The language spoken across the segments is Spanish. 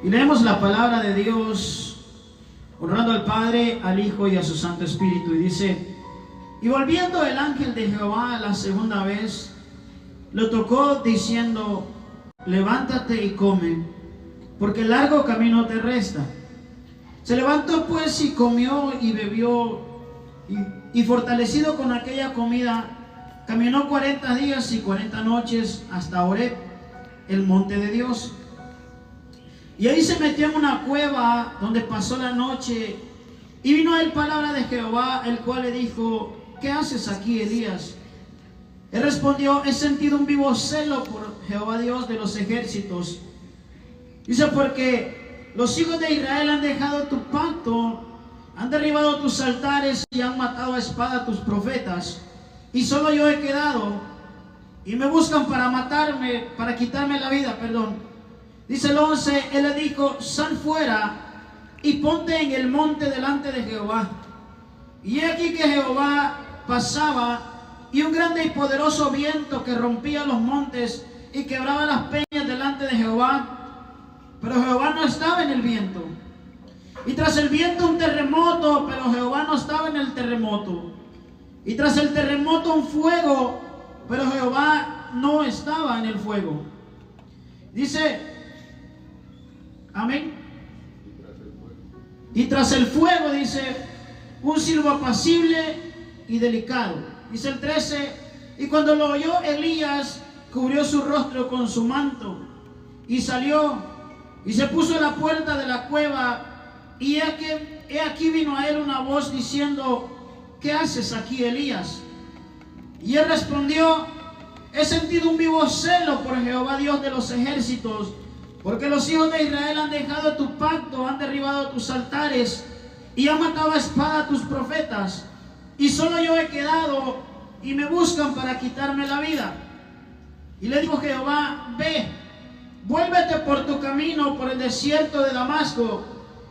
Y leemos la palabra de Dios, honrando al Padre, al Hijo y a su Santo Espíritu. Y dice: y volviendo el ángel de Jehová la segunda vez, lo tocó diciendo: levántate y come, porque largo camino te resta. Se levantó pues y comió y bebió, y fortalecido con aquella comida, caminó 40 días y 40 noches hasta Horeb, el monte de Dios. Y ahí se metió en una cueva donde pasó la noche. Y vino a él palabra de Jehová, el cual le dijo: ¿qué haces aquí, Elías? Él respondió: he sentido un vivo celo por Jehová Dios de los ejércitos. Dice: porque los hijos de Israel han dejado tu pacto, han derribado tus altares y han matado a espada a tus profetas. Y solo yo he quedado, y me buscan para matarme, para quitarme la vida, perdón. Dice el 11, él le dijo: sal fuera y ponte en el monte delante de Jehová. Y he aquí que Jehová pasaba, y un grande y poderoso viento que rompía los montes y quebraba las peñas delante de Jehová. Pero Jehová no estaba en el viento. Y tras el viento un terremoto, pero Jehová no estaba en el terremoto. Y tras el terremoto un fuego, pero Jehová no estaba en el fuego. Dice, amén. Y tras el fuego, dice, un silbo apacible y delicado. Dice el 13, y cuando lo oyó Elías, cubrió su rostro con su manto y salió y se puso en la puerta de la cueva. Y he aquí vino a él una voz diciendo: ¿qué haces aquí, Elías? Y él respondió: he sentido un vivo celo por Jehová Dios de los ejércitos, porque los hijos de Israel han dejado tu pacto, han derribado tus altares y han matado a espada a tus profetas. Y solo yo he quedado, y me buscan para quitarme la vida. Y le dijo Jehová: ve, vuélvete por tu camino por el desierto de Damasco,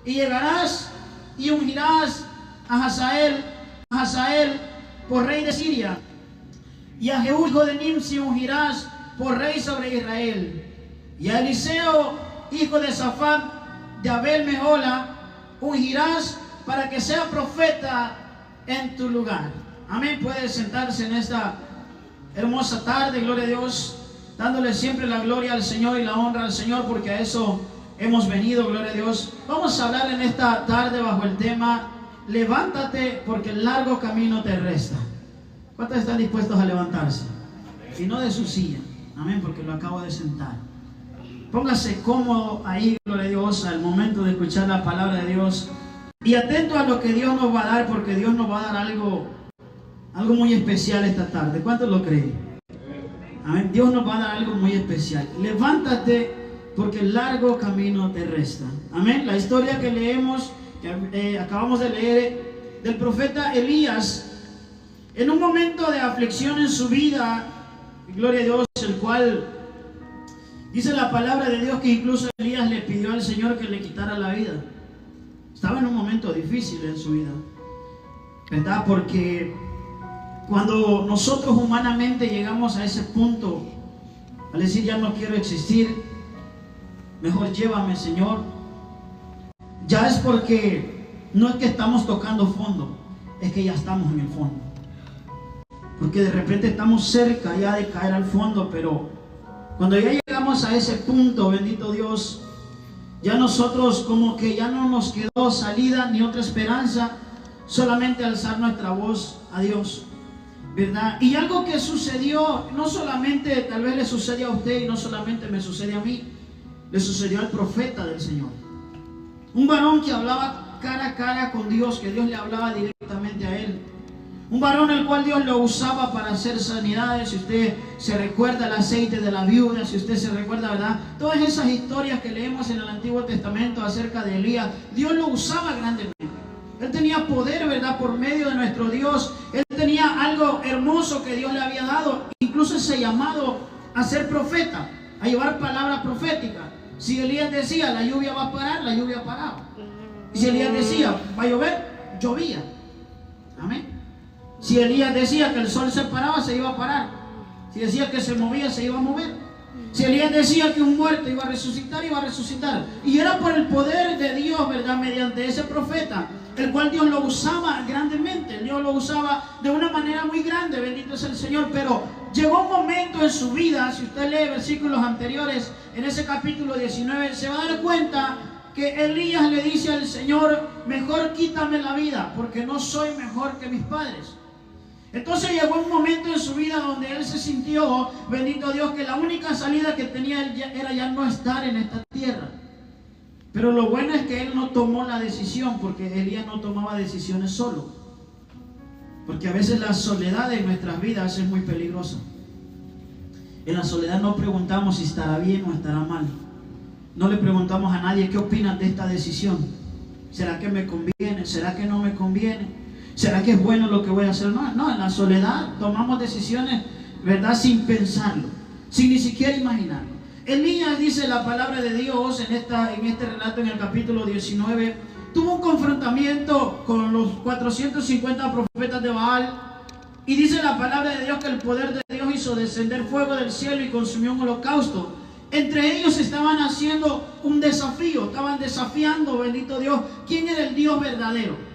y llegarás y ungirás a Hazael por rey de Siria, y a Jehú hijo de Nimsi ungirás por rey sobre Israel, y a Eliseo hijo de Safat de Abel Mehola ungirás para que sea profeta en tu lugar. Amén. Puede sentarse en esta hermosa tarde, gloria a Dios, dándole siempre la gloria al Señor y la honra al Señor, porque a eso hemos venido, gloria a Dios. Vamos a hablar en esta tarde bajo el tema: levántate, porque el largo camino te resta. ¿Cuántos están dispuestos a levantarse? Y no de su silla, amén, porque lo acabo de sentar. Póngase cómodo ahí, gloria a Dios, al momento de escuchar la palabra de Dios, y atento a lo que Dios nos va a dar, porque Dios nos va a dar algo muy especial esta tarde. ¿Cuántos lo creen? Amén. Dios nos va a dar algo muy especial. Levántate, porque el largo camino te resta. Amén. La historia que leemos, que acabamos de leer, del profeta Elías, en un momento de aflicción en su vida, gloria a Dios, el cual dice la palabra de Dios que incluso Elías le pidió al Señor que le quitara la vida. Estaba en un momento difícil en su vida, ¿verdad? Porque cuando nosotros humanamente llegamos a ese punto, al decir: ya no quiero existir, mejor llévame, Señor, ya es porque no es que estamos tocando fondo, es que ya estamos en el fondo. Porque de repente estamos cerca ya de caer al fondo, pero cuando ya llegamos a ese punto, bendito Dios, ya nosotros como que ya no nos quedó salida ni otra esperanza, solamente alzar nuestra voz a Dios, ¿verdad? Y algo que sucedió, no solamente tal vez le sucede a usted y no solamente me sucede a mí, le sucedió al profeta del Señor. Un varón que hablaba cara a cara con Dios, que Dios le hablaba directamente a él. Un varón el cual Dios lo usaba para hacer sanidades. Si usted se recuerda el aceite de la viuda, si usted se recuerda, ¿verdad? Todas esas historias que leemos en el Antiguo Testamento acerca de Elías, Dios lo usaba grandemente. Él tenía poder, ¿verdad? Por medio de nuestro Dios. Él tenía algo hermoso que Dios le había dado. Incluso ese llamado a ser profeta, a llevar palabra profética. Si Elías decía: la lluvia va a parar, la lluvia paraba. Y si Elías decía: va a llover, llovía. Amén. Si Elías decía que el sol se paraba, se iba a parar. Si decía que se movía, se iba a mover. Si Elías decía que un muerto iba a resucitar, iba a resucitar. Y era por el poder de Dios, ¿verdad? Mediante ese profeta, el cual Dios lo usaba grandemente. Dios lo usaba de una manera muy grande, bendito es el Señor. Pero llegó un momento en su vida, si usted lee versículos anteriores, en ese capítulo 19, se va a dar cuenta que Elías le dice al Señor: mejor quítame la vida, porque no soy mejor que mis padres. Entonces llegó un momento en su vida donde él se sintió, bendito Dios, que la única salida que tenía él era ya no estar en esta tierra. Pero lo bueno es que él no tomó la decisión, porque Elías no tomaba decisiones solo. Porque a veces la soledad en nuestras vidas es muy peligrosa. En la soledad no preguntamos si estará bien o estará mal. No le preguntamos a nadie: ¿qué opinas de esta decisión? ¿Será que me conviene? ¿Será que no me conviene? ¿Será que es bueno lo que voy a hacer? No, en la soledad tomamos decisiones, ¿verdad? Sin pensarlo, sin ni siquiera imaginarlo. Elías, dice la palabra de Dios en este relato, en el capítulo 19, tuvo un confrontamiento con los 450 profetas de Baal. Y dice la palabra de Dios que el poder de Dios hizo descender fuego del cielo y consumió un holocausto. Entre ellos estaban haciendo un desafío, estaban desafiando, bendito Dios, quién era el Dios verdadero.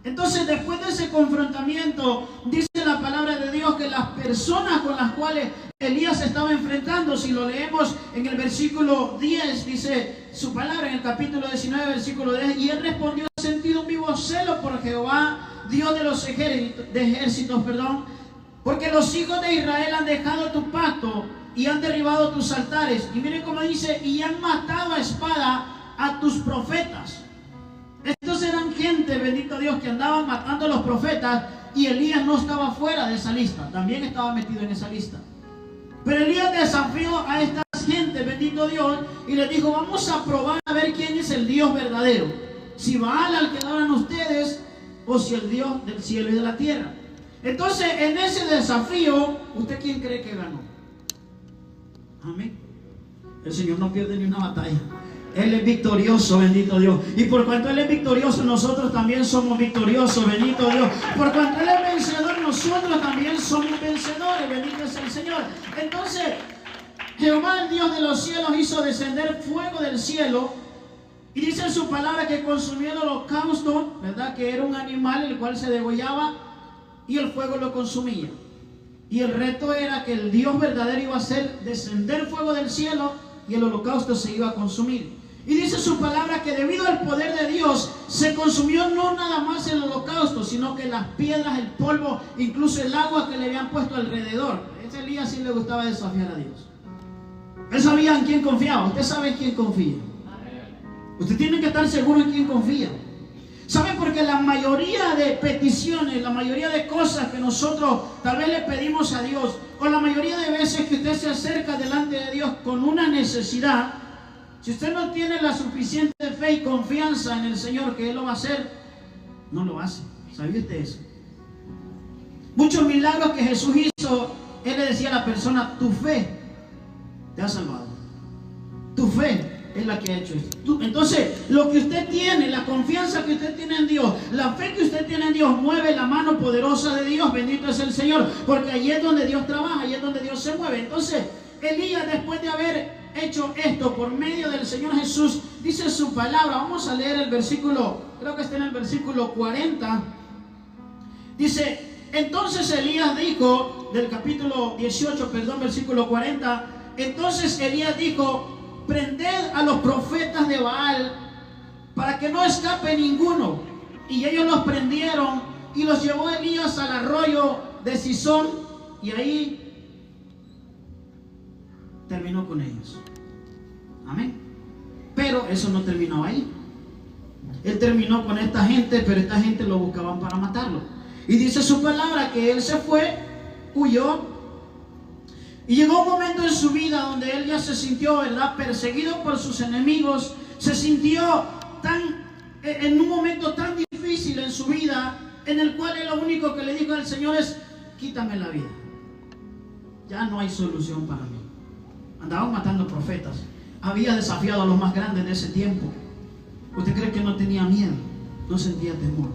Entonces, después de ese confrontamiento, dice la palabra de Dios que las personas con las cuales Elías se estaba enfrentando, si lo leemos en el versículo 10, dice su palabra en el capítulo 19, versículo 10, y él respondió: he sentido un vivo celo por Jehová, Dios de los ejércitos, porque los hijos de Israel han dejado tu pacto y han derribado tus altares. Y miren cómo dice: y han matado a espada a tus profetas. Estos eran gente, bendito Dios, que andaban matando a los profetas, y Elías no estaba fuera de esa lista, también estaba metido en esa lista. Pero Elías desafió a estas gente, bendito Dios, y les dijo: vamos a probar a ver quién es el Dios verdadero, si Baal al que adoran ustedes, o si el Dios del cielo y de la tierra. Entonces, en ese desafío, ¿usted quién cree que ganó? Amén. El Señor no pierde ni una batalla. Él es victorioso, bendito Dios. Y por cuanto Él es victorioso, nosotros también somos victoriosos, bendito Dios. Por cuanto Él es vencedor, nosotros también somos vencedores, bendito es el Señor. Entonces, Jehová, el Dios de los cielos, hizo descender fuego del cielo. Y dice en su palabra que consumió el holocausto, ¿verdad? Que era un animal el cual se degollaba y el fuego lo consumía. Y el reto era que el Dios verdadero iba a hacer descender fuego del cielo y el holocausto se iba a consumir. Y dice su palabra que debido al poder de Dios se consumió no nada más el holocausto, sino que las piedras, el polvo, incluso el agua que le habían puesto alrededor. A ese Elías sí le gustaba desafiar a Dios. Él sabía en quién confiaba. Usted sabe en quién confía. Usted tiene que estar seguro en quién confía. ¿Sabe? Porque la mayoría de peticiones, la mayoría de cosas que nosotros tal vez le pedimos a Dios, o la mayoría de veces que usted se acerca delante de Dios con una necesidad, si usted no tiene la suficiente fe y confianza en el Señor que Él lo va a hacer, no lo hace. ¿Sabía usted eso? Muchos milagros que Jesús hizo, Él le decía a la persona: tu fe te ha salvado. Tu fe es la que ha hecho esto. Entonces, lo que usted tiene, la confianza que usted tiene en Dios, la fe que usted tiene en Dios, mueve la mano poderosa de Dios. Bendito es el Señor, porque allí es donde Dios trabaja, allí es donde Dios se mueve. Entonces, Elías, después de haber hecho esto por medio del Señor Jesús, dice su palabra. Vamos a leer el versículo, creo que está en el versículo 40. Dice: entonces Elías dijo, del capítulo 18, versículo 40. Entonces Elías dijo: prended a los profetas de Baal para que no escape ninguno. Y ellos los prendieron y los llevó Elías al arroyo de Sison, y ahí terminó con ellos. Amén. Pero eso no terminó ahí. Él terminó con esta gente, pero esta gente lo buscaban para matarlo. Y dice su palabra que él se fue, huyó, y llegó un momento en su vida donde él ya se sintió, ¿verdad?, perseguido por sus enemigos. Se sintió en un momento tan difícil en su vida, en el cual él lo único que le dijo al Señor es: quítame la vida, ya no hay solución para mí. Andaban matando profetas, había desafiado a los más grandes de ese tiempo. ¿Usted cree que no tenía miedo? No sentía temor.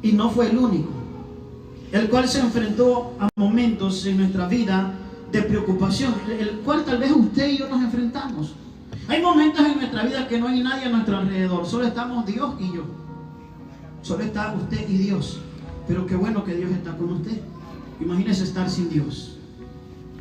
Y no fue el único, el cual se enfrentó a momentos en nuestra vida de preocupación, el cual tal vez usted y yo nos enfrentamos. Hay momentos en nuestra vida que no hay nadie a nuestro alrededor, solo estamos Dios y yo. Solo está usted y Dios. Pero qué bueno que Dios está con usted. Imagínese estar sin Dios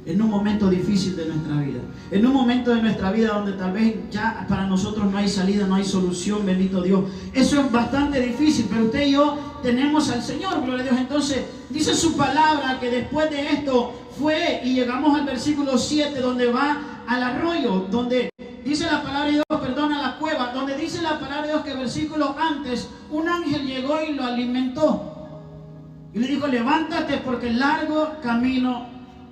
en un momento difícil de nuestra vida, en un momento de nuestra vida donde tal vez ya para nosotros no hay salida, no hay solución, bendito Dios. Eso es bastante difícil, pero usted y yo tenemos al Señor, gloria a Dios. Entonces dice su palabra que después de esto fue, y llegamos al versículo 7, donde va al arroyo, donde dice la palabra de Dios, perdón, a la cueva, donde dice la palabra de Dios que versículo antes, un ángel llegó y lo alimentó. Y le dijo, levántate porque el largo camino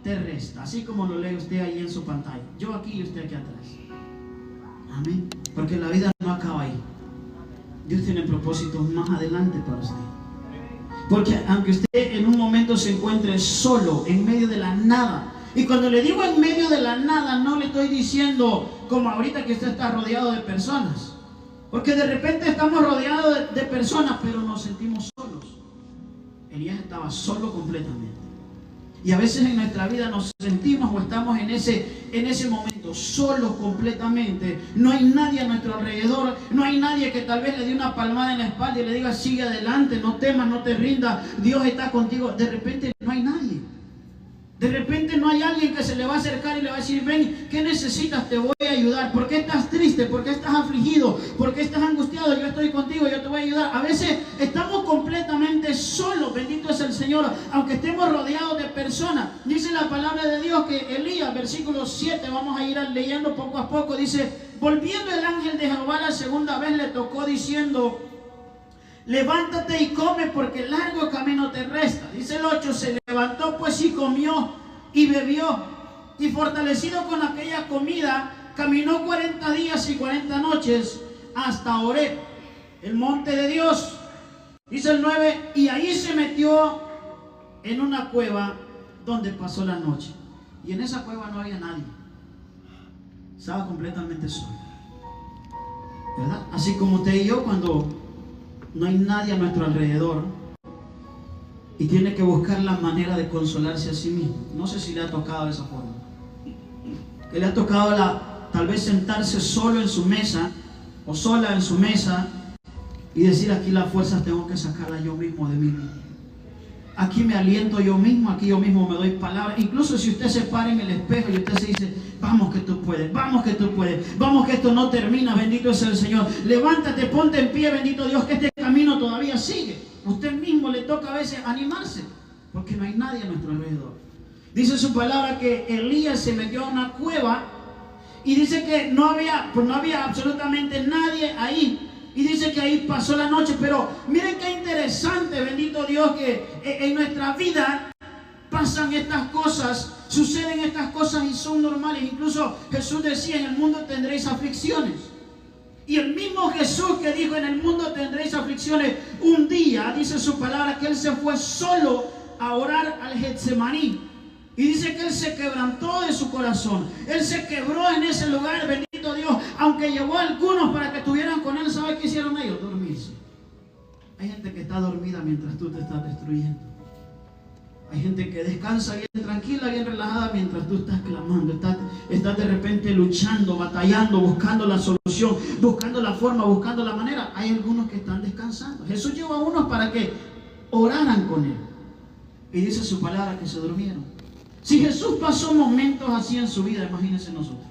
te resta. Así como lo lee usted ahí en su pantalla. Yo aquí y usted aquí atrás. Amén. Porque la vida no acaba ahí. Dios tiene propósitos más adelante para usted. Porque aunque usted en un momento se encuentre solo, en medio de la nada. Y cuando le digo en medio de la nada, no le estoy diciendo como ahorita que usted está rodeado de personas. Porque de repente estamos rodeados de personas, pero nos sentimos solos. Elías estaba solo completamente. Y a veces en nuestra vida nos sentimos o estamos en ese momento solos completamente. No hay nadie a nuestro alrededor. No hay nadie que tal vez le dé una palmada en la espalda y le diga, sigue adelante, no temas, no te rindas, Dios está contigo. De repente no hay nadie. De repente no hay alguien que se le va a acercar y le va a decir, ven, ¿qué necesitas? Te voy a ayudar. ¿Por qué estás triste? ¿Por qué estás afligido? ¿Por qué estás angustiado? Yo estoy contigo, yo te voy a ayudar. A veces estamos completamente solos, bendito es el Señor, aunque estemos rodeados de personas. Dice la palabra de Dios que Elías, versículo 7, vamos a ir leyendo poco a poco, dice, volviendo el ángel de Jehová la segunda vez le tocó diciendo, levántate y come porque el largo camino te resta. Dice el 8, se levantó pues y comió y bebió, y fortalecido con aquella comida, caminó 40 días y 40 noches hasta Horeb, el monte de Dios. Dice el 9, y ahí se metió en una cueva donde pasó la noche. Y en esa cueva no había nadie. Estaba completamente solo, ¿verdad? Así como usted y yo, cuando no hay nadie a nuestro alrededor y tiene que buscar la manera de consolarse a sí mismo. No sé si le ha tocado de esa forma. Que le ha tocado tal vez sentarse solo en su mesa o sola en su mesa y decir, aquí las fuerzas tengo que sacarlas yo mismo de mí mismo. Aquí me aliento yo mismo, aquí yo mismo me doy palabras. Incluso si usted se para en el espejo y usted se dice, vamos que tú puedes, vamos que tú puedes, vamos que esto no termina, bendito es el Señor. Levántate, ponte en pie, bendito Dios, que este camino todavía sigue. Usted mismo le toca a veces animarse, porque no hay nadie a nuestro alrededor. Dice su palabra que Elías se metió a una cueva y dice que no había absolutamente nadie ahí. Y dice que ahí pasó la noche. Pero miren qué interesante, bendito Dios, que en nuestra vida pasan estas cosas, suceden estas cosas y son normales. Incluso Jesús decía, en el mundo tendréis aflicciones. Y el mismo Jesús que dijo, en el mundo tendréis aflicciones, un día, dice su palabra, que Él se fue solo a orar al Getsemaní. Y dice que Él se quebrantó de su corazón. Él se quebró en ese lugar, bendito Dios. Aunque llevó a algunos para que estuvieran con Él, ¿sabe qué hicieron ellos? Dormirse. Hay gente que está dormida mientras tú te estás destruyendo. Hay gente que descansa bien tranquila, bien relajada mientras tú estás clamando. Estás de repente luchando, batallando, buscando la solución, buscando la forma, buscando la manera. Hay algunos que están descansando. Jesús llevó a unos para que oraran con Él. Y dice su palabra que se durmieron. Si Jesús pasó momentos así en su vida, imagínense nosotros.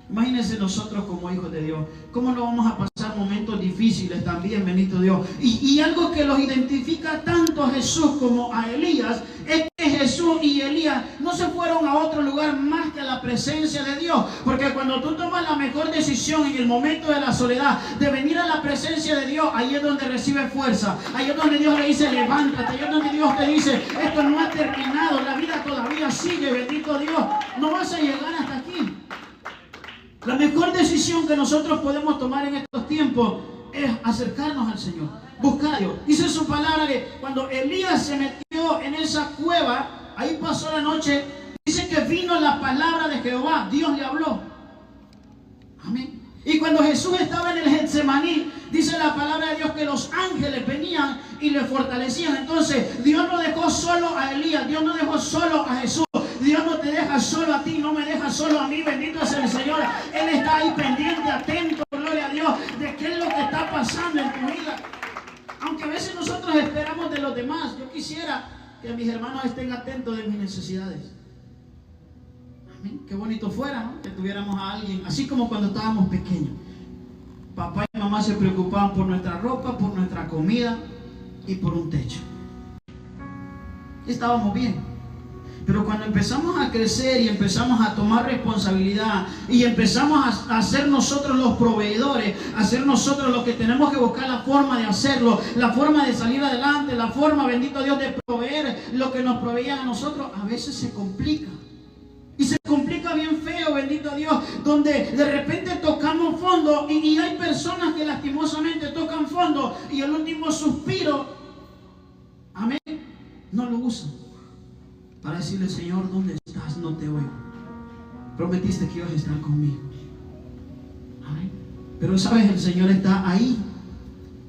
Imagínense nosotros como hijos de Dios. ¿Cómo no vamos a pasar momentos difíciles también, bendito Dios? Y algo que los identifica tanto a Jesús como a Elías es que Jesús y Elías no se fueron a otro lugar más que a la presencia de Dios. Porque cuando tú tomas la mejor decisión en el momento de la soledad, de venir a la presencia de Dios, ahí es donde recibe fuerza. Ahí es donde Dios le dice, levántate. Ahí es donde Dios te dice, esto no ha terminado, la vida todavía sigue, bendito Dios. No vas a llegar hasta aquí. La mejor decisión que nosotros podemos tomar en estos tiempos es acercarnos al Señor, buscar a Dios. Dice su palabra que cuando Elías se metió en esa cueva, ahí pasó la noche, dice que vino la palabra de Jehová, Dios le habló. Amén. Y cuando Jesús estaba en el Getsemaní, dice la palabra de Dios que los ángeles venían y le fortalecían. Entonces Dios no dejó solo a Elías, Dios no dejó solo a Jesús. Dios no te deja solo a ti, no me deja solo a mí, bendito sea el Señor. Él está ahí pendiente, atento, gloria a Dios, de qué es lo que está pasando en tu vida. Aunque a veces nosotros esperamos de los demás, yo quisiera que mis hermanos estén atentos de mis necesidades. Amén. Qué bonito fuera, ¿no? Que tuviéramos a alguien, así como cuando estábamos pequeños. Papá y mamá se preocupaban por nuestra ropa, por nuestra comida y por un techo. Y estábamos bien. Pero cuando empezamos a crecer y empezamos a tomar responsabilidad y empezamos a ser nosotros los proveedores, a ser nosotros los que tenemos que buscar la forma de hacerlo, la forma de salir adelante, la forma, bendito Dios, de proveer lo que nos proveían a nosotros, a veces se complica. Y se complica bien feo, bendito Dios, donde de repente tocamos fondo y hay personas que lastimosamente tocan fondo y el último suspiro, amén, no lo usan para decirle: Señor, ¿dónde estás? No te oigo. Prometiste que ibas a estar conmigo. Amén. Pero sabes, el Señor está ahí,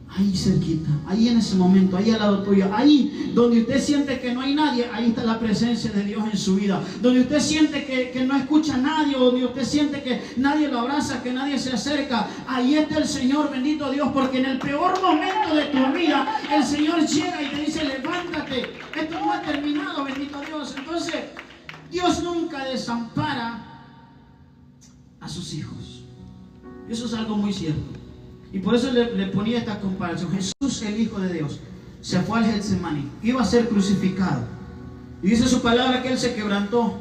ahí cerquita, ahí en ese momento, ahí al lado tuyo, ahí donde usted siente que no hay nadie, ahí está la presencia de Dios en su vida. Donde usted siente que no escucha a nadie, o donde usted siente que nadie lo abraza, que nadie se acerca, ahí está el Señor, bendito Dios, porque en el peor momento de tu vida, el Señor llega y te dice: levántate, esto no ha terminado, bendito Dios. Entonces, Dios nunca desampara a sus hijos. Eso es algo muy cierto. Y por eso le ponía esta comparación. Jesús, el Hijo de Dios, se fue al Getsemaní, iba a ser crucificado. Y dice su palabra que Él se quebrantó.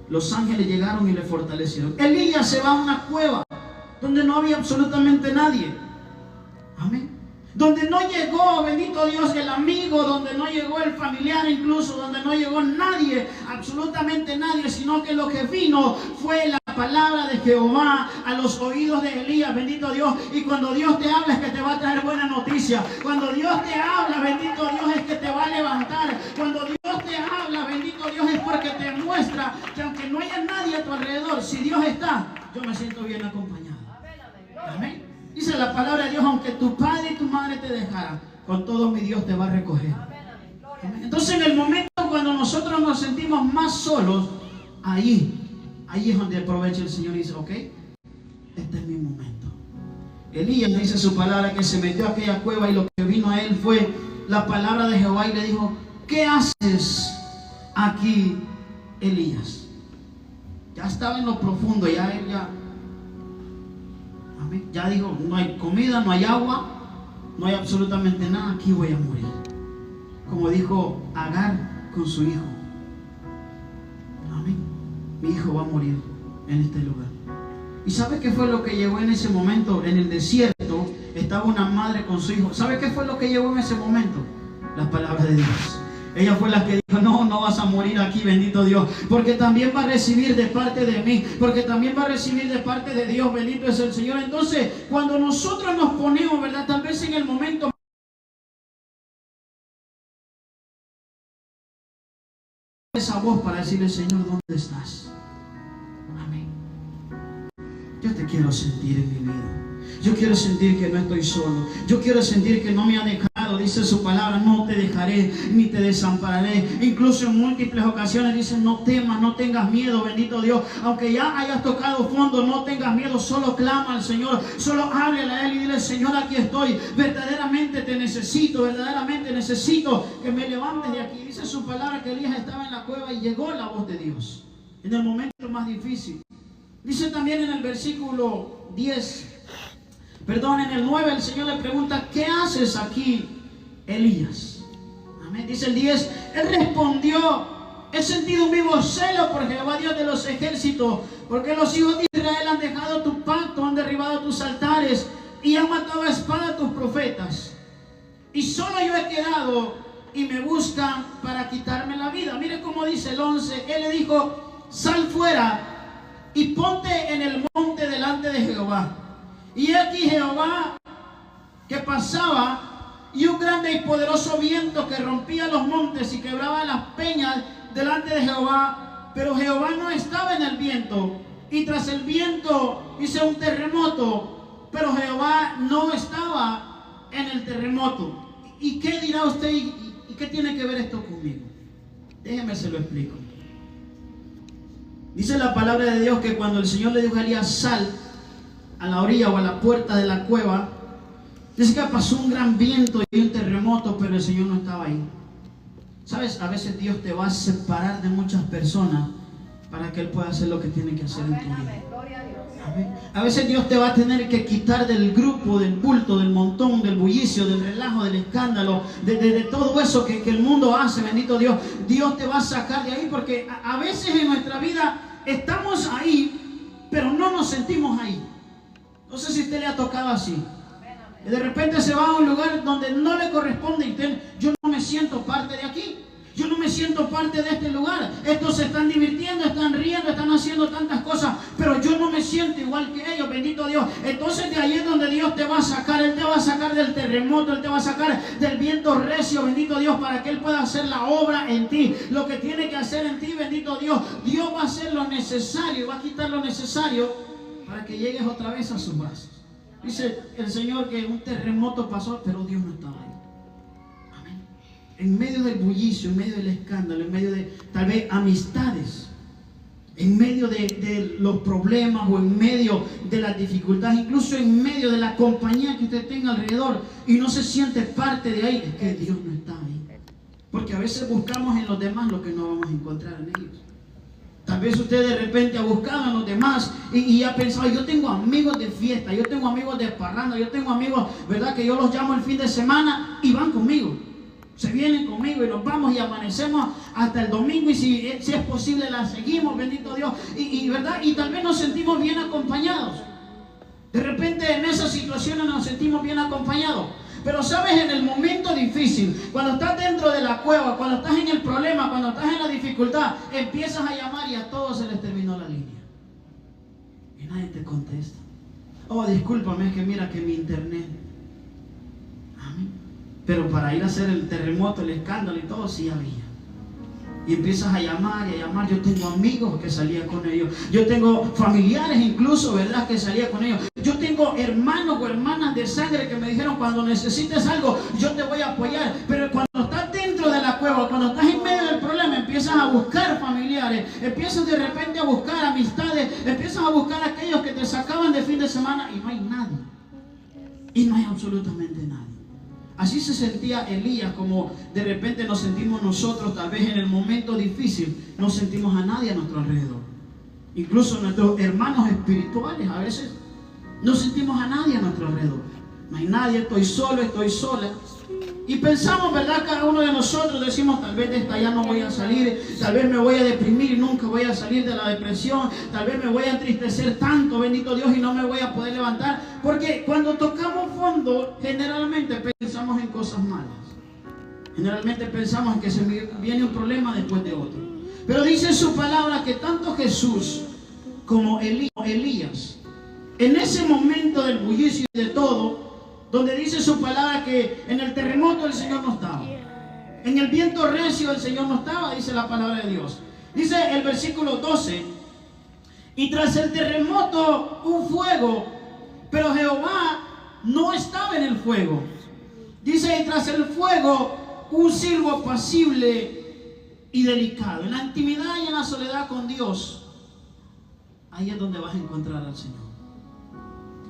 Los ángeles llegaron y le fortalecieron. Elías se va a una cueva donde no había absolutamente nadie. Amén. Donde no llegó, bendito Dios, el amigo, donde no llegó el familiar, incluso donde no llegó nadie, absolutamente nadie, sino que lo que vino fue la palabra de Jehová a los oídos de Elías, bendito Dios. Y cuando Dios te habla es que te va a traer buena noticia. Cuando Dios te habla, bendito Dios, es que te va a levantar. Cuando Dios te habla, bendito Dios, es porque te muestra que aunque no haya nadie a tu alrededor, si Dios está, yo me siento bien acompañado. Amén. Dice la palabra de Dios: aunque tu padre y tu madre te dejaran, con todo mi Dios te va a recoger. Entonces, en el momento cuando nosotros nos sentimos más solos, ahí es donde aprovecha el Señor y dice: ok, este es mi momento. Elías, dice su palabra, que se metió a aquella cueva y lo que vino a él fue la palabra de Jehová y le dijo: ¿qué haces aquí, Elías? Ya estaba en lo profundo, ya dijo: no hay comida, no hay agua, no hay absolutamente nada, aquí voy a morir. Como dijo Agar con su hijo: amén, mi hijo va a morir en este lugar. ¿Y sabe qué fue lo que llevó en ese momento? En el desierto estaba una madre con su hijo. ¿Sabe qué fue lo que llevó en ese momento? La palabra de Dios. Ella fue la que dijo: no vas a morir aquí, bendito Dios, porque también va a recibir de parte de mí, porque también va a recibir de parte de Dios, bendito es el Señor. Entonces, cuando nosotros nos ponemos, ¿verdad? Tal vez en el momento, esa voz para decirle: Señor, ¿dónde estás? Amén. Yo te quiero sentir en mi vida. Yo quiero sentir que no estoy solo. Yo quiero sentir que no me ha dejado. Dice su palabra: no te dejaré ni te desampararé. Incluso en múltiples ocasiones dice: no temas, no tengas miedo, bendito Dios. Aunque ya hayas tocado fondo, no tengas miedo. Solo clama al Señor. Solo háblale a Él y dile: Señor, aquí estoy. Verdaderamente te necesito. Verdaderamente necesito que me levantes de aquí. Dice su palabra que Elías estaba en la cueva y llegó la voz de Dios en el momento más difícil. Dice también en el versículo 10, en el 9, el Señor le pregunta: ¿qué haces aquí, Elías? Amén. Dice el 10, él respondió: he sentido un vivo celo por Jehová, Dios de los ejércitos, porque los hijos de Israel han dejado tu pacto, han derribado tus altares y han matado a espada a tus profetas. Y solo yo he quedado y me buscan para quitarme la vida. Mire cómo dice el 11, él le dijo: sal fuera y ponte en el monte delante de Jehová. Y aquí Jehová que pasaba, y un grande y poderoso viento que rompía los montes y quebraba las peñas delante de Jehová. Pero Jehová no estaba en el viento, y tras el viento hizo un terremoto, pero Jehová no estaba en el terremoto. ¿Y qué dirá usted? ¿Y qué tiene que ver esto conmigo? Déjeme se lo explico. Dice la palabra de Dios que cuando el Señor le dijo a Elías, sal a la orilla o a la puerta de la cueva, dice que pasó un gran viento y un terremoto, pero el Señor no estaba ahí. ¿Sabes? A veces Dios te va a separar de muchas personas para que Él pueda hacer lo que tiene que hacer en tu vida. A veces Dios te va a tener que quitar del grupo, del bulto, del montón, del bullicio, del relajo, del escándalo, de todo eso que el mundo hace, bendito Dios. Dios te va a sacar de ahí porque a veces en nuestra vida estamos ahí, pero no nos sentimos ahí. No sé si a usted le ha tocado así. De repente se va a un lugar donde no le corresponde y usted, yo no me siento parte de aquí. Yo no me siento parte de este lugar. Estos se están divirtiendo, están riendo, están haciendo tantas cosas, pero yo no me siento igual que ellos, bendito Dios. Entonces de ahí es donde Dios te va a sacar. Él te va a sacar del terremoto, Él te va a sacar del viento recio, bendito Dios, para que Él pueda hacer la obra en ti. Lo que tiene que hacer en ti, bendito Dios. Dios va a hacer lo necesario, va a quitar lo necesario para que llegues otra vez a sus brazos. Dice el Señor que un terremoto pasó, pero Dios no estaba ahí. En medio del bullicio, en medio del escándalo, en medio de tal vez amistades, en medio de los problemas o en medio de las dificultades, incluso en medio de la compañía que usted tenga alrededor y no se siente parte de ahí, es que Dios no está ahí. Porque a veces buscamos en los demás lo que no vamos a encontrar en ellos. Tal vez usted de repente ha buscado en los demás y ha pensado, yo tengo amigos de fiesta, yo tengo amigos de parranda, yo tengo amigos, ¿verdad? Que yo los llamo el fin de semana y van conmigo. Se vienen conmigo y nos vamos y amanecemos hasta el domingo y si es posible la seguimos, bendito Dios. ¿Verdad? Y tal vez nos sentimos bien acompañados. De repente en esas situaciones nos sentimos bien acompañados. Pero sabes, en el momento difícil, cuando estás dentro de la cueva, cuando estás en el problema, cuando estás en la dificultad, empiezas a llamar y a todos se les terminó la línea. Y nadie te contesta. Oh, discúlpame, es que mira que mi internet. Amén. Pero para ir a hacer el terremoto, el escándalo y todo, sí había. Y empiezas a llamar y a llamar. Yo tengo amigos que salía con ellos. Yo tengo familiares incluso, ¿verdad? Que salía con ellos. Yo tengo hermanos o hermanas de sangre que me dijeron, cuando necesites algo, yo te voy a apoyar. Pero cuando estás dentro de la cueva, cuando estás en medio del problema, empiezas a buscar familiares. Empiezas de repente a buscar amistades. Empiezas a buscar a aquellos que te sacaban de fin de semana y no hay nadie. Y no hay absolutamente nadie. Así se sentía Elías, como de repente nos sentimos nosotros, tal vez en el momento difícil, no sentimos a nadie a nuestro alrededor. Incluso nuestros hermanos espirituales, a veces no sentimos a nadie a nuestro alrededor. No hay nadie, estoy solo, estoy sola. Y pensamos, ¿verdad? Cada uno de nosotros decimos, tal vez de esta ya no voy a salir, tal vez me voy a deprimir y nunca voy a salir de la depresión, tal vez me voy a entristecer tanto, bendito Dios, y no me voy a poder levantar. Porque cuando tocamos fondo, generalmente pensamos en cosas malas. Generalmente pensamos en que se viene un problema después de otro. Pero dice su palabra que tanto Jesús como Elías, en ese momento del bullicio y de todo, donde dice su palabra que en el terremoto el Señor no estaba, en el viento recio el Señor no estaba, dice la palabra de Dios. Dice el versículo 12, y tras el terremoto un fuego, pero Jehová no estaba en el fuego. Dice, y tras el fuego un silbo apacible y delicado. En la intimidad y en la soledad con Dios, ahí es donde vas a encontrar al Señor.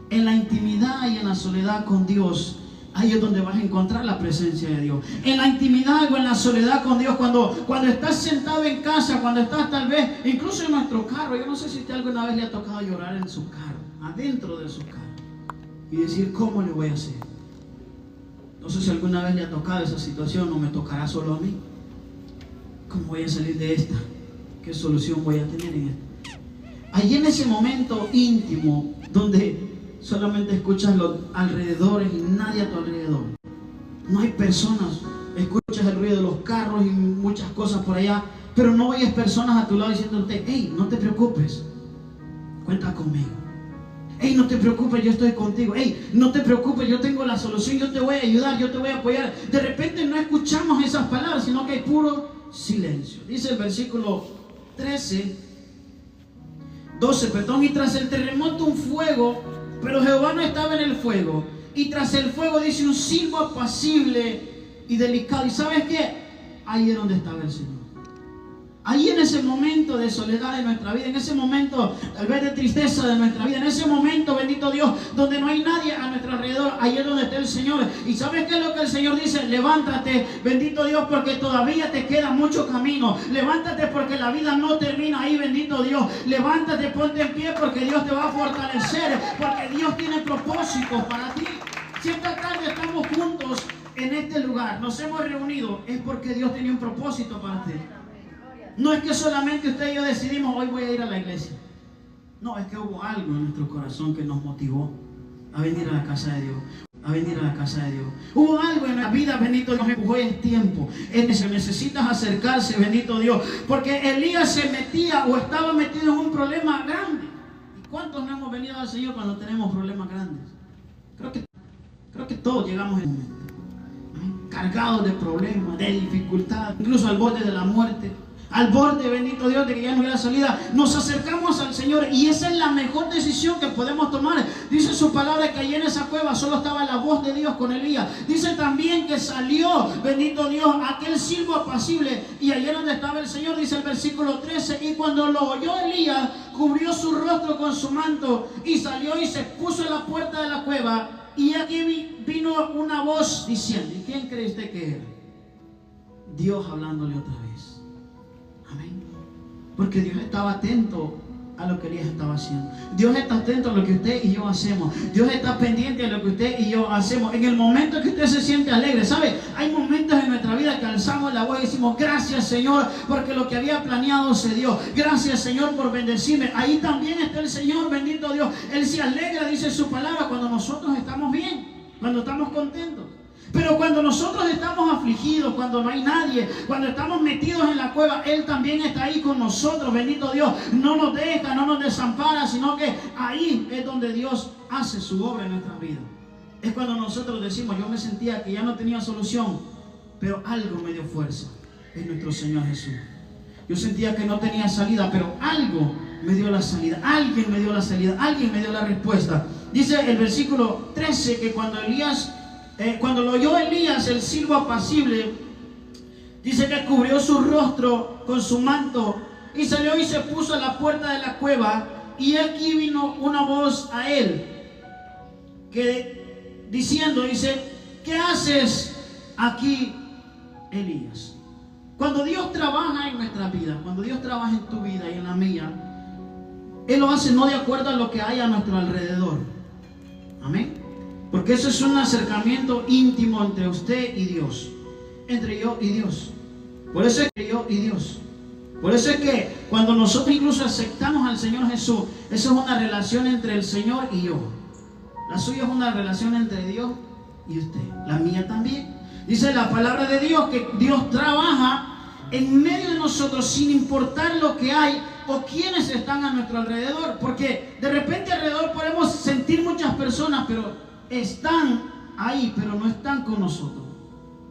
En la intimidad y en la soledad con Dios, ahí es donde vas a encontrar la presencia de Dios. En la intimidad o en la soledad con Dios, cuando estás sentado en casa, cuando estás tal vez, incluso en nuestro carro. Yo no sé si usted alguna vez le ha tocado llorar en su carro, adentro de su carro, y decir, ¿cómo le voy a hacer? No sé si alguna vez le ha tocado esa situación o me tocará solo a mí. ¿Cómo voy a salir de esta? ¿Qué solución voy a tener en esto? Allí en ese momento íntimo, donde solamente escuchas los alrededores y nadie a tu alrededor. No hay personas. Escuchas el ruido de los carros y muchas cosas por allá, pero no oyes personas a tu lado diciéndote, hey, no te preocupes, cuenta conmigo. Hey, no te preocupes, yo estoy contigo. Hey, no te preocupes, yo tengo la solución, yo te voy a ayudar, yo te voy a apoyar. De repente no escuchamos esas palabras, sino que hay puro silencio. Dice el versículo 12, y tras el terremoto un fuego, pero Jehová no estaba en el fuego. Y tras el fuego dice un silbo apacible y delicado. ¿Y sabes qué? Ahí es donde estaba el Señor. Ahí en ese momento de soledad de nuestra vida, en ese momento tal vez de tristeza de nuestra vida, en ese momento, bendito Dios, donde no hay nadie a nuestro alrededor, ahí es donde está el Señor. ¿Y sabes qué es lo que el Señor dice? Levántate, bendito Dios, porque todavía te queda mucho camino. Levántate porque la vida no termina ahí, bendito Dios. Levántate, ponte en pie porque Dios te va a fortalecer, porque Dios tiene propósitos para ti. Si esta tarde estamos juntos en este lugar, nos hemos reunido, es porque Dios tenía un propósito para ti. No es que solamente usted y yo decidimos hoy voy a ir a la iglesia. No, es que hubo algo en nuestro corazón que nos motivó a venir a la casa de Dios. A venir a la casa de Dios. Hubo algo en la vida, bendito Dios, empujó. Es tiempo. Necesitas acercarse, bendito Dios. Porque Elías se metía o estaba metido en un problema grande. ¿Y cuántos no hemos venido al Señor cuando tenemos problemas grandes? Creo que todos llegamos en un momento cargados de problemas, de dificultad, incluso al borde de la muerte. Al borde, bendito Dios, de que ya no hubiera salida. Nos acercamos al Señor y esa es la mejor decisión que podemos tomar. Dice su palabra que allí en esa cueva solo estaba la voz de Dios con Elías. Dice también que salió, bendito Dios, aquel silbo apacible. Y allí donde estaba el Señor, dice el versículo 13, y cuando lo oyó Elías, cubrió su rostro con su manto y salió y se puso en la puerta de la cueva. Y aquí vino una voz diciendo, ¿y quién cree usted que era? Dios hablándole otra vez. Amén. Porque Dios estaba atento a lo que Elías estaba haciendo. Dios está atento a lo que usted y yo hacemos. Dios está pendiente a lo que usted y yo hacemos. En el momento que usted se siente alegre, ¿sabe? Hay momentos en nuestra vida que alzamos la voz y decimos, gracias Señor, porque lo que había planeado se dio. Gracias Señor por bendecirme. Ahí también está el Señor, bendito Dios. Él se alegra, dice su palabra, cuando nosotros estamos bien, cuando estamos contentos. Pero cuando nosotros estamos afligidos, cuando no hay nadie, cuando estamos metidos en la cueva, Él también está ahí con nosotros, bendito Dios. No nos deja, no nos desampara, sino que ahí es donde Dios hace su obra en nuestras vidas. Es cuando nosotros decimos, yo me sentía que ya no tenía solución, pero algo me dio fuerza, es nuestro Señor Jesús. Yo sentía que no tenía salida, pero algo me dio la salida, alguien me dio la salida, alguien me dio la respuesta. Dice el versículo 13 que cuando lo oyó Elías, el silbo apacible, dice que cubrió su rostro con su manto y salió y se puso a la puerta de la cueva. Y aquí vino una voz a él que diciendo, dice, ¿qué haces aquí, Elías? Cuando Dios trabaja en nuestra vida, cuando Dios trabaja en tu vida y en la mía, Él lo hace no de acuerdo a lo que hay a nuestro alrededor. Amén. Porque eso es un acercamiento íntimo entre usted y Dios. Entre yo y Dios. Por eso es que yo y Dios. Por eso es que cuando nosotros incluso aceptamos al Señor Jesús, eso es una relación entre el Señor y yo. La suya es una relación entre Dios y usted. La mía también. Dice la palabra de Dios que Dios trabaja en medio de nosotros sin importar lo que hay o quienes están a nuestro alrededor. Porque de repente alrededor podemos sentir muchas personas, pero están ahí, pero no están con nosotros.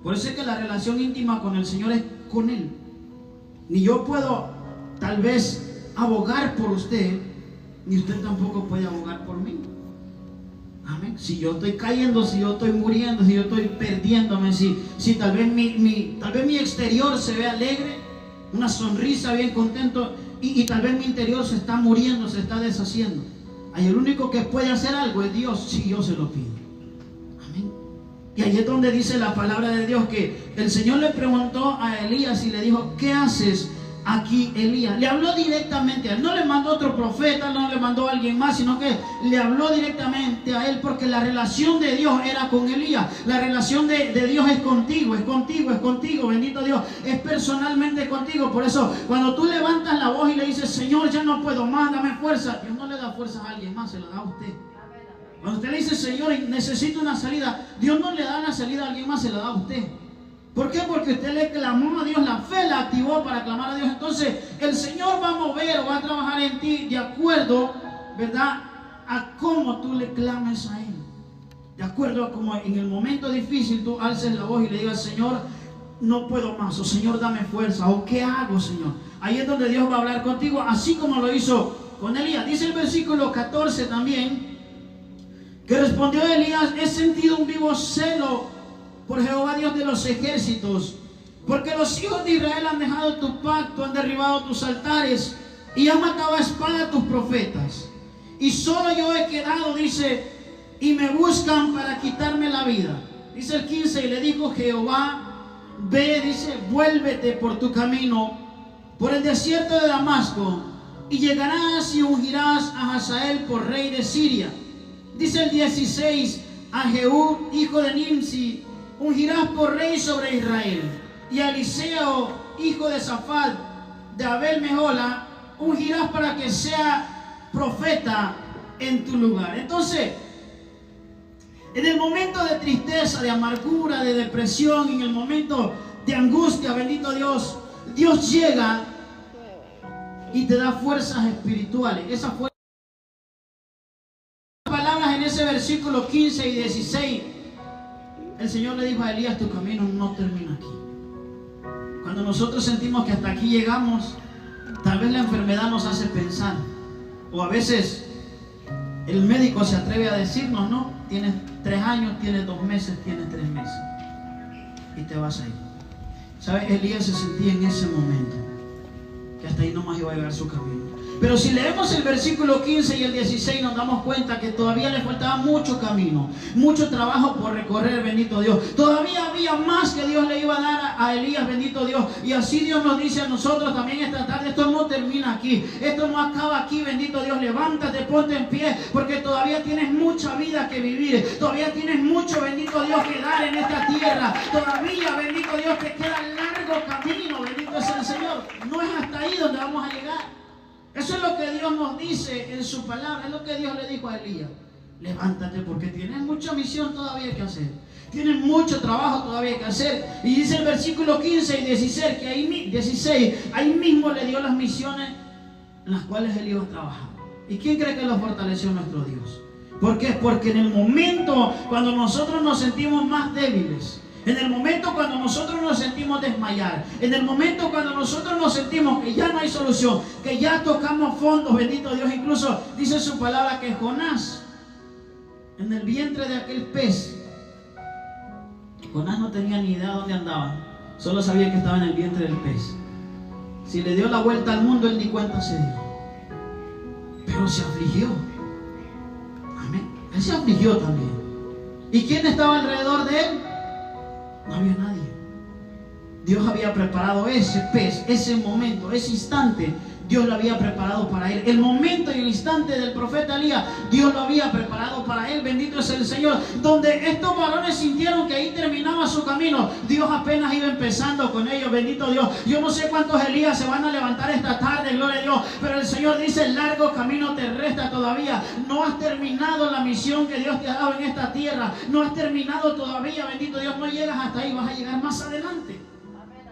Por eso es que la relación íntima con el Señor es con Él. Ni yo puedo tal vez abogar por usted, ni usted tampoco puede abogar por mí. Amén. Si yo estoy cayendo, si yo estoy muriendo, si yo estoy perdiéndome, si tal vez mi exterior se ve alegre, una sonrisa bien contento, y tal vez mi interior se está muriendo, se está deshaciendo. Ahí el único que puede hacer algo es Dios, si yo se lo pido. Amén. Y ahí es donde dice la palabra de Dios que el Señor le preguntó a Elías y le dijo, ¿qué haces aquí, Elías? Le habló directamente a él. No le mandó otro profeta, no le mandó a alguien más, sino que le habló directamente a él, porque la relación de Dios era con Elías. La relación de Dios es contigo, es contigo, es contigo, bendito Dios, es personalmente contigo. Por eso, cuando tú levantas la voz y le dices, Señor, ya no puedo más, dame fuerza, Dios no le da fuerza a alguien más, se la da a usted. Cuando usted le dice, Señor, necesito una salida, Dios no le da la salida a alguien más, se la da a usted. ¿Por qué? Porque usted le clamó a Dios, la fe la activó para clamar a Dios. Entonces el Señor va a mover o va a trabajar en ti de acuerdo, ¿verdad?, a cómo tú le clames a Él. De acuerdo a cómo en el momento difícil tú alces la voz y le digas, Señor, no puedo más, o Señor, dame fuerza, o ¿qué hago, Señor? Ahí es donde Dios va a hablar contigo, así como lo hizo con Elías. Dice el versículo 14 también, que respondió Elías, he sentido un vivo celo por Jehová Dios de los ejércitos, Porque los hijos de Israel han dejado tu pacto, han derribado tus altares y han matado a espada a tus profetas. Y solo yo he quedado, dice, y me buscan para quitarme la vida. Dice el 15, y le dijo Jehová, ve, dice, vuélvete por tu camino, por el desierto de Damasco, y llegarás y ungirás a Hazael por rey de Siria. Dice el 16, a Jehú, hijo de Nimsi, ungirás por rey sobre Israel. Y a Eliseo, hijo de Safat, de Abel Mehola, ungirás para que sea profeta en tu lugar. Entonces, en el momento de tristeza, de amargura, de depresión, en el momento de angustia, bendito Dios, Dios llega y te da fuerzas espirituales. Esas fuerzas, palabras en ese versículo 15 y 16, el Señor le dijo a Elías, tu camino no termina aquí. Cuando nosotros sentimos que hasta aquí llegamos, tal vez la enfermedad nos hace pensar, o a veces el médico se atreve a decirnos, no, tienes 3 años, tienes 2 meses, tienes 3 meses y te vas a ir. ¿Sabes? Elías se sentía en ese momento que hasta ahí nomás iba a llegar su camino. Pero si leemos el versículo 15 y el 16 nos damos cuenta que todavía le faltaba mucho camino, mucho trabajo por recorrer, bendito Dios. Todavía había más que Dios le iba a dar a Elías, bendito Dios. Y así Dios nos dice a nosotros también esta tarde, esto no termina aquí, esto no acaba aquí, bendito Dios. Levántate, ponte en pie, porque todavía tienes mucha vida que vivir, todavía tienes mucho, bendito Dios, que dar en esta tierra. Todavía, bendito Dios, te queda largo camino, bendito es el Señor. No es hasta ahí donde vamos a llegar. Eso es lo que Dios nos dice en su palabra, es lo que Dios le dijo a Elías. Levántate porque tienes mucha misión todavía que hacer, tienes mucho trabajo todavía que hacer. Y dice el versículo 15 y 16 que ahí mismo le dio las misiones en las cuales él iba a trabajar. ¿Y quién cree que lo fortaleció nuestro Dios? ¿Por qué? Porque en el momento cuando nosotros nos sentimos más débiles, en el momento cuando nosotros nos sentimos desmayar, en el momento cuando nosotros nos sentimos que ya no hay solución, que ya tocamos fondos, bendito Dios, incluso dice su palabra que Jonás, en el vientre de aquel pez, Jonás no tenía ni idea de dónde andaba, solo sabía que estaba en el vientre del pez. Si le dio la vuelta al mundo, él ni cuenta se dio, pero se afligió. Amén. Él se afligió también. ¿Y quién estaba alrededor de él? No había nadie. Dios había preparado ese pez, ese momento, ese instante. Dios lo había preparado para él. El momento y el instante del profeta Elías, Dios lo había preparado para él. Bendito es el Señor. Donde estos varones sintieron que ahí terminaba su camino, Dios apenas iba empezando con ellos. Bendito Dios. Yo no sé cuántos Elías se van a levantar esta tarde, gloria a Dios. Pero el Señor dice, el largo camino te resta todavía. No has terminado la misión que Dios te ha dado en esta tierra. No has terminado todavía, bendito Dios. No llegas hasta ahí, vas a llegar más adelante.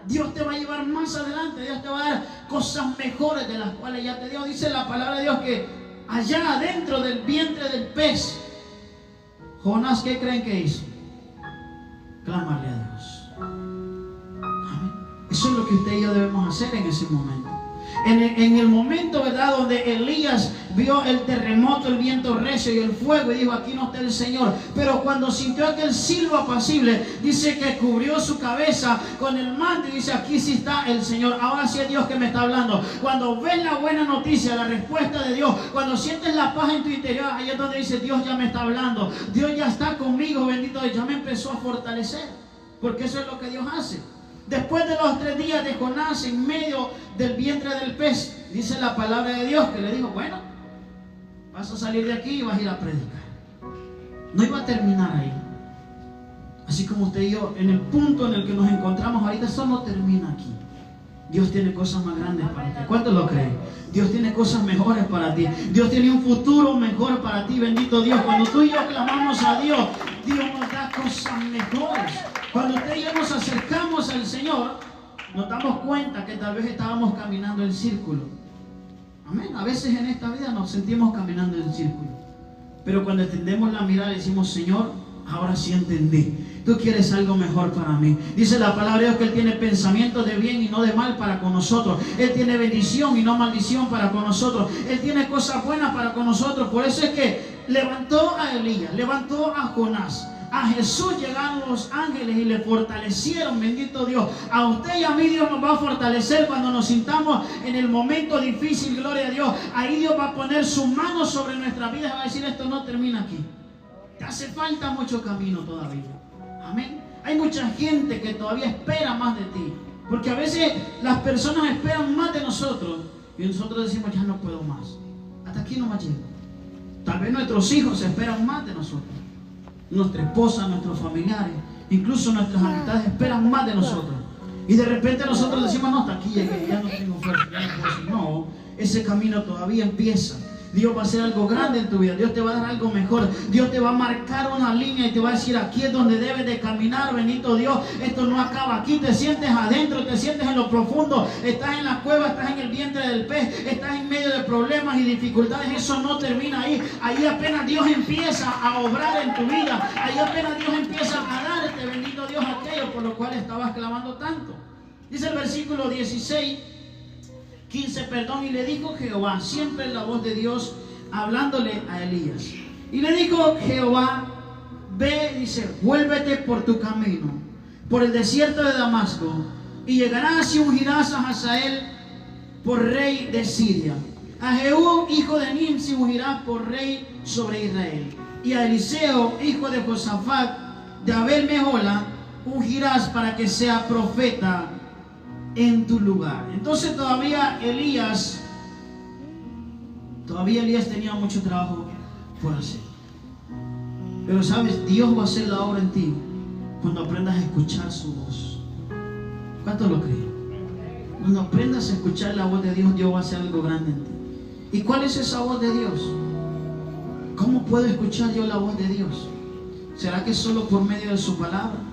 Dios te va a llevar más adelante. Dios te va a dar cosas mejores de las cuales ya te dio. Dice la palabra de Dios que allá adentro del vientre del pez, Jonás, ¿qué creen que hizo? Clamarle a Dios. Amén. Eso es lo que usted y yo debemos hacer en ese momento. En el momento, ¿verdad?, donde Elías vio el terremoto, el viento recio y el fuego, y dijo, aquí no está el Señor. Pero cuando sintió aquel silbo apacible, dice que cubrió su cabeza con el manto y dice, aquí sí está el Señor. Ahora sí es Dios que me está hablando. Cuando ves la buena noticia, la respuesta de Dios, cuando sientes la paz en tu interior, ahí es donde dice, Dios ya me está hablando, Dios ya está conmigo, bendito Dios, ya me empezó a fortalecer. Porque eso es lo que Dios hace. Después de los 3 días de Jonás en medio del vientre del pez, dice la palabra de Dios que le dijo, bueno, vas a salir de aquí y vas a ir a predicar. No iba a terminar ahí. Así como usted y yo, en el punto en el que nos encontramos ahorita, eso no termina aquí. Dios tiene cosas más grandes para ti. ¿Cuántos lo creen? Dios tiene cosas mejores para ti. Dios tiene un futuro mejor para ti, bendito Dios. Cuando tú y yo clamamos a Dios, Dios nos da cosas mejores. Cuando usted y yo nos acercamos al Señor, nos damos cuenta que tal vez estábamos caminando en círculo. Amén. A veces en esta vida nos sentimos caminando en círculo. Pero cuando extendemos la mirada y decimos, Señor, ahora sí entendí. Tú quieres algo mejor para mí. Dice la palabra de Dios que Él tiene pensamientos de bien y no de mal para con nosotros. Él tiene bendición y no maldición para con nosotros. Él tiene cosas buenas para con nosotros. Por eso es que levantó a Elías, levantó a Jonás, A Jesús llegaron los ángeles y le fortalecieron, bendito Dios. A usted y a mí Dios nos va a fortalecer cuando nos sintamos en el momento difícil, gloria a Dios. Ahí Dios va a poner su mano sobre nuestra vida y va a decir: esto no termina aquí. Te hace falta mucho camino todavía. Amén. Hay mucha gente que todavía espera más de ti. Porque a veces las personas esperan más de nosotros y nosotros decimos: ya no puedo más. Hasta aquí no más llego. Tal vez nuestros hijos esperan más de nosotros. Nuestra esposa, nuestros familiares, incluso nuestras amistades esperan más de nosotros. Y de repente nosotros decimos: no, hasta aquí llegué, ya no tengo fuerza, ya no puedo seguir. No, ese camino todavía empieza. Dios va a hacer algo grande en tu vida. Dios te va a dar algo mejor. Dios te va a marcar una línea y te va a decir: aquí es donde debes de caminar, bendito Dios. Esto no acaba aquí. Te sientes adentro, te sientes en lo profundo. Estás en la cueva, estás en el vientre del pez, estás en medio de problemas y dificultades. Eso no termina ahí. Ahí apenas Dios empieza a obrar en tu vida. Ahí apenas Dios empieza a darte, bendito Dios, aquello por lo cual estabas clamando tanto. Dice el versículo 15, y le dijo Jehová, siempre en la voz de Dios hablándole a Elías. Y le dijo Jehová: ve, dice, vuélvete por tu camino, por el desierto de Damasco, y llegarás y ungirás a Hazael por rey de Siria. A Jehú, hijo de Nimsi, ungirás por rey sobre Israel. Y a Eliseo, hijo de Josafat, de Abel Mehola, ungirás para que sea profeta en tu lugar. Entonces todavía Elías tenía mucho trabajo por hacer. Pero sabes, Dios va a hacer la obra en ti cuando aprendas a escuchar su voz. ¿Cuántos lo creen? Cuando aprendas a escuchar la voz de Dios, Dios va a hacer algo grande en ti. ¿Y cuál es esa voz de Dios? ¿Cómo puedo escuchar yo la voz de Dios? ¿Será que solo por medio de su palabra?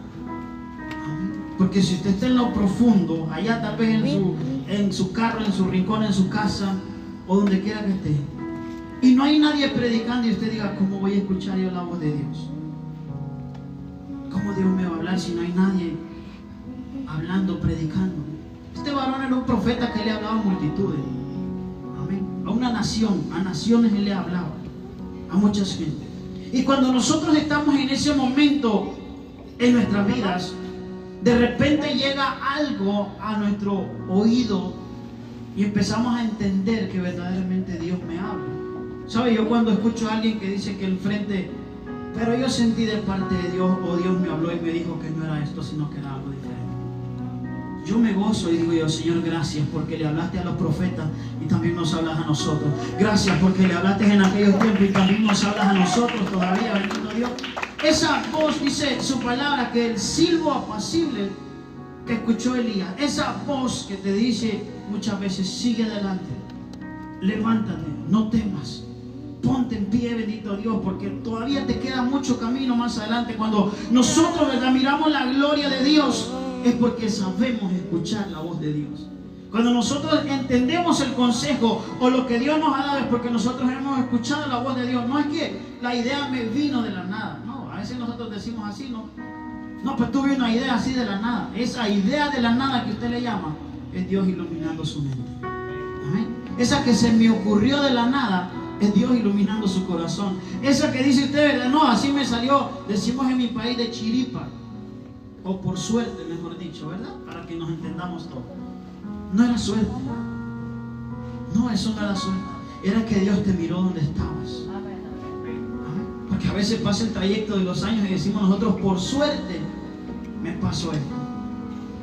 Porque si usted está en lo profundo, allá tal vez en su carro, en su rincón, en su casa, o donde quiera que esté, y no hay nadie predicando, y usted diga: ¿cómo voy a escuchar yo la voz de Dios? ¿Cómo Dios me va a hablar si no hay nadie hablando, predicando? Este varón era un profeta que le hablaba a multitudes. Amén. A una nación, a naciones él le hablaba, a mucha gente. Y cuando nosotros estamos en ese momento en nuestras vidas, de repente llega algo a nuestro oído y empezamos a entender que verdaderamente Dios me habla. ¿Sabe? Yo cuando escucho a alguien que dice que el frente, pero yo sentí de parte de Dios, o Dios me habló y me dijo que no era esto, sino que era algo diferente, yo me gozo y digo yo: Señor, gracias porque le hablaste a los profetas y también nos hablas a nosotros. Gracias porque le hablaste en aquellos tiempos y también nos hablas a nosotros todavía, bendito Dios. Esa voz, dice su palabra, que el silbo apacible que escuchó Elías, esa voz que te dice muchas veces: sigue adelante, levántate, no temas, ponte en pie, bendito Dios, porque todavía te queda mucho camino más adelante. Cuando nosotros, ¿verdad?, miramos la gloria de Dios, es porque sabemos escuchar la voz de Dios. Cuando nosotros entendemos el consejo o lo que Dios nos ha dado, es porque nosotros hemos escuchado la voz de Dios. No es que la idea me vino de la nada, no. A veces nosotros decimos así: no, pues tuve una idea así de la nada. Esa idea de la nada que usted le llama es Dios iluminando su mente. Amén. Esa que se me ocurrió de la nada es Dios iluminando su corazón. Esa que dice usted: no, así me salió, decimos en mi país, de chiripa, o por suerte, mejor dicho, ¿verdad? Para que nos entendamos todos. No era suerte. No, eso no era suerte. Era que Dios te miró donde estabas. Porque a veces pasa el trayecto de los años y decimos nosotros: por suerte me pasó esto.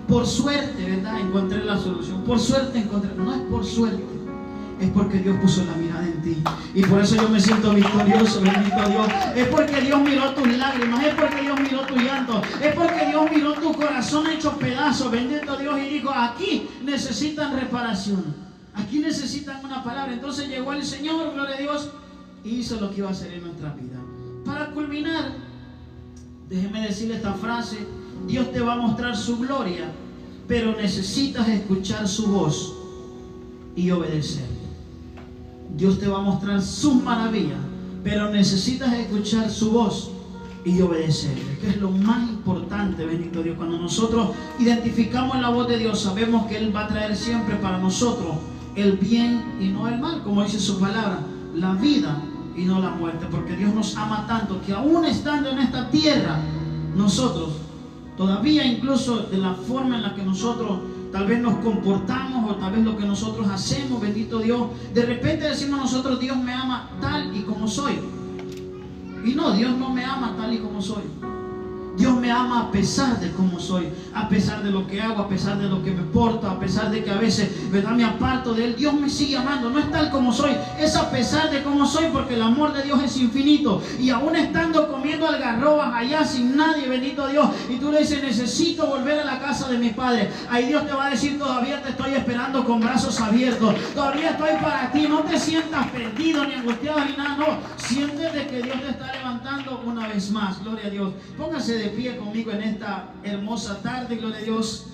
Por suerte, ¿verdad?, encontré la solución. Por suerte encontré. No es por suerte, es porque Dios puso la mirada en ti. Y por eso yo me siento victorioso, bendito Dios. Es porque Dios miró tus lágrimas, es porque Dios miró tu llanto, es porque Dios miró tu corazón hecho pedazos, bendito Dios, y dijo: aquí necesitan reparación, aquí necesitan una palabra. Entonces llegó el Señor, gloria a Dios, y hizo lo que iba a hacer en nuestra vida. Para culminar, déjeme decirle esta frase: Dios te va a mostrar su gloria, pero necesitas escuchar su voz y obedecer. Dios te va a mostrar sus maravillas, pero necesitas escuchar su voz y obedecerle, que es lo más importante, bendito Dios. Cuando nosotros identificamos la voz de Dios, sabemos que Él va a traer siempre para nosotros el bien y no el mal, como dice su palabra, la vida y no la muerte, porque Dios nos ama tanto que aún estando en esta tierra, nosotros todavía, incluso de la forma en la que nosotros tal vez nos comportamos o tal vez lo que nosotros hacemos, bendito Dios, de repente decimos nosotros, Dios me ama tal y como soy. Y no, Dios no me ama tal y como soy. Dios me ama a pesar de cómo soy, a pesar de lo que hago, a pesar de lo que me porto, a pesar de que a veces, ¿verdad?, me aparto de Él. Dios me sigue amando, no es tal como soy, es a pesar de cómo soy, porque el amor de Dios es infinito. Y aún estando comiendo algarrobas allá sin nadie, bendito Dios, y tú le dices, necesito volver a la casa de mis padres, ahí Dios te va a decir, todavía te estoy esperando con brazos abiertos, todavía estoy para ti. No te sientas perdido ni angustiado ni nada, no, siéntete que Dios te está levantando una vez más. Gloria a Dios. Póngase de pie conmigo en esta hermosa tarde, gloria a Dios.